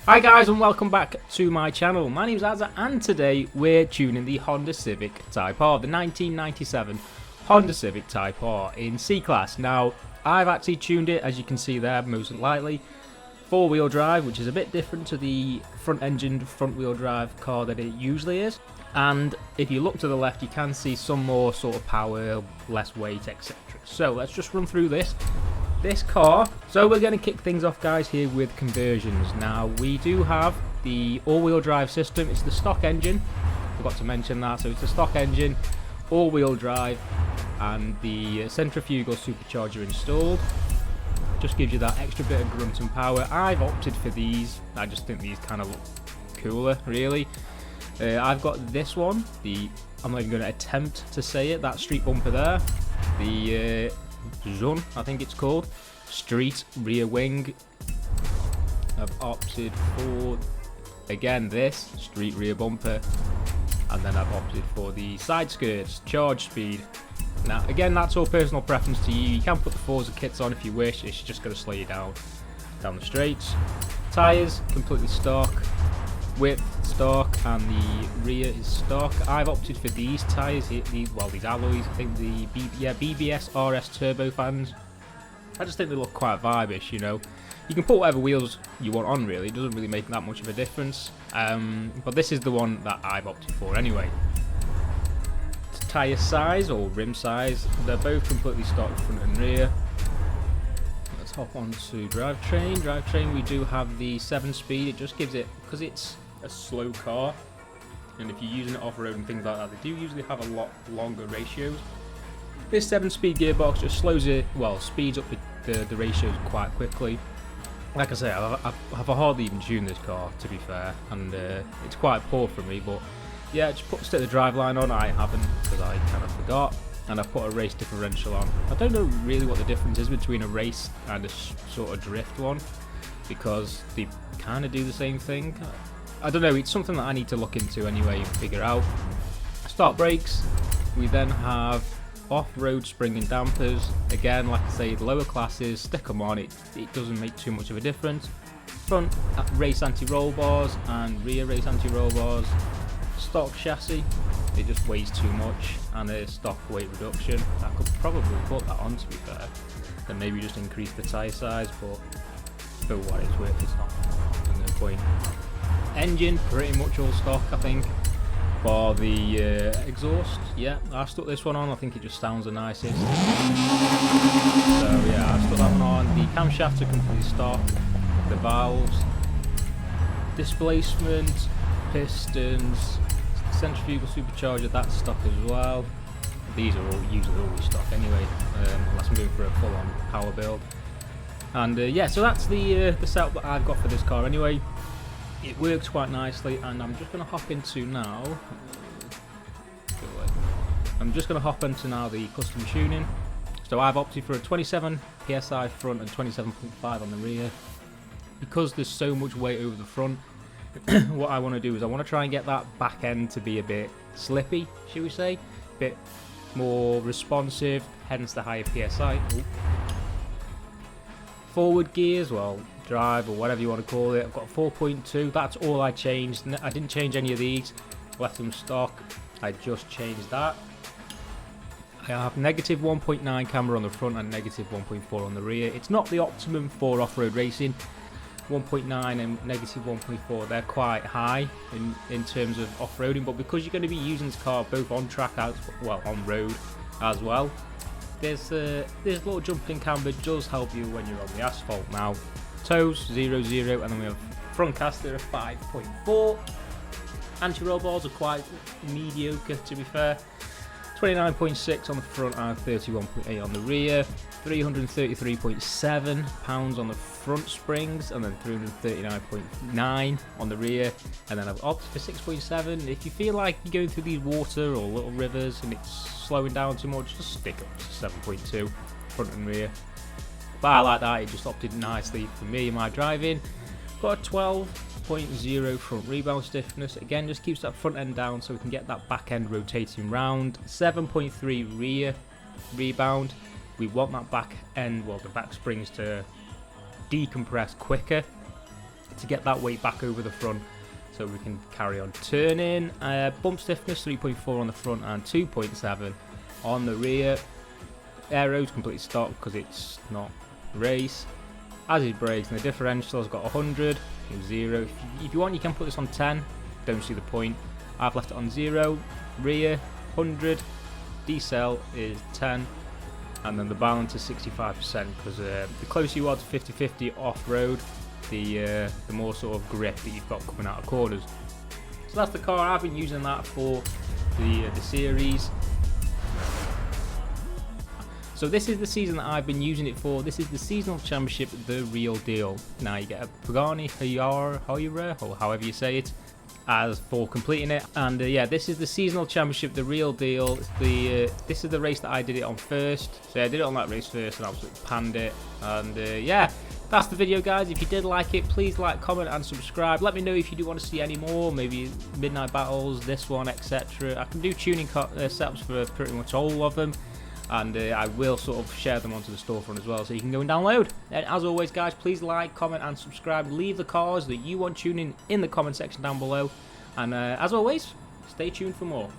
Hi guys and welcome back to my channel. My name's Azza and today we're tuning the Honda Civic Type R, the 1997 Honda Civic Type R in C-Class. Now I've actually tuned it, as you can see there, most likely four-wheel drive, which is a bit different to the front-engined front-wheel drive car that it usually is. And if you look to the left you can see some more sort of power, less weight, etc. So let's just run through this car. So we're going to kick things off, guys, here with conversions. Now we do have the all-wheel drive system. It's the stock engine, forgot to mention that. So it's the stock engine, all-wheel drive, and the centrifugal supercharger installed. Just gives you that extra bit of grunt and power. I've opted for these. I just think these kind of look cooler, really. I've got this one, I'm not even going to attempt to say it, that street bumper there, the Zun, I think it's called, street rear wing. I've opted for, again, this street rear bumper, and then I've opted for the side skirts, charge speed. Now again, that's all personal preference to you. You can put the Forza kits on if you wish. It's just going to slow you down the straights. Tyres completely stock, width stock, and the rear is stock. I've opted for these tyres here, these alloys. I think the BBS RS turbo fans. I just think they look quite vibish, you know. You can put whatever wheels you want on, really. It doesn't really make that much of a difference. But this is the one that I've opted for anyway. Tyre size or rim size, they're both completely stock front and rear. Let's hop on to drivetrain. Drivetrain, we do have the 7-speed. It just gives it, because it's a slow car, and if you're using it off-road and things like that, they do usually have a lot longer ratios. This 7-speed gearbox just slows it, well, speeds up the ratios quite quickly. Like I say, I've hardly even tuned this car, to be fair, and it's quite poor for me, but yeah, just stick the driveline on. I haven't, because I kind of forgot, and I've put a race differential on. I don't know really what the difference is between a race and a sort of drift one, because they kind of do the same thing. I don't know, it's something that I need to look into anyway and figure out. Start brakes, we then have off-road spring and dampers. Again, like I say, lower classes, stick them on, it doesn't make too much of a difference. Front race anti-roll bars and rear race anti-roll bars. Stock chassis, it just weighs too much, and a stock weight reduction. I could probably put that on, to be fair, then maybe just increase the tyre size, but for what it's worth, it's not, there's no point. Engine, pretty much all stock, I think. For the exhaust, yeah, I stuck this one on. I think it just sounds the nicest. So yeah, I stuck that one on. The camshafts are completely stock. The valves, displacement, pistons, centrifugal supercharger, that's stock as well. These are all usually always stock anyway, unless I'm going for a full-on power build. And yeah, so that's the setup that I've got for this car anyway. It works quite nicely, and I'm just going to hop into now. The custom tuning. So I've opted for a 27 psi front and 27.5 on the rear. Because there's so much weight over the front, what I want to do is I want to try and get that back end to be a bit slippy, shall we say, a bit more responsive, hence the higher psi. Ooh. Forward gears, well, drive or whatever you want to call it, I've got 4.2. That's all I changed. I didn't change any of these, left them stock. I just changed that. I have negative 1.9 camera on the front and negative 1.4 on the rear. It's not the optimum for off-road racing. 1.9 and negative 1.4, they're quite high in terms of off-roading, but because you're going to be using this car both on track as well, on road as well, this little jumping camber does help you when you're on the asphalt. Now toes 0.0, and then we have front caster of 5.4. Anti-roll bars are quite mediocre, to be fair. 29.6 on the front and 31.8 on the rear. 333.7 pounds on the front springs, and then 339.9 on the rear. And then I've opted for 6.7. If you feel like you're going through these water or little rivers and it's slowing down too much, just stick up to 7.2 front and rear. But I like that, it just opted nicely for me in my driving. Got a 12.0 front rebound stiffness, again just keeps that front end down so we can get that back end rotating round. 7.3 rear rebound, we want that back end, well, the back springs to decompress quicker. to get that weight back over the front so we can carry on turning. Bump stiffness 3.4 on the front and 2.7 on the rear. Aero's completely stock because it's not race, as is brakes, and the differential's got 100, 0. If you want, you can put this on 10, don't see the point. I've left it on 0. Rear 100, decel is 10, and then the balance is 65% because the closer you are to 50-50 off-road, the more sort of grip that you've got coming out of corners. So that's the car. I've been using that for the series. So this is the season that I've been using it for. This is the seasonal championship, the real deal. Now you get a Pagani Huyara, or however you say it, as for completing it. And yeah, this is the seasonal championship, the real deal. This is the race that I did it on first. So yeah, I did it on that race first and absolutely panned it. And yeah, that's the video, guys. If you did like it, please like, comment and subscribe. Let me know if you do want to see any more, maybe midnight battles, this one, etc. I can do tuning setups for pretty much all of them, and I will sort of share them onto the storefront as well, so you can go and download. And as always, guys, please like, comment and subscribe. Leave the cars that you want tuning in the comment section down below, and as always, stay tuned for more.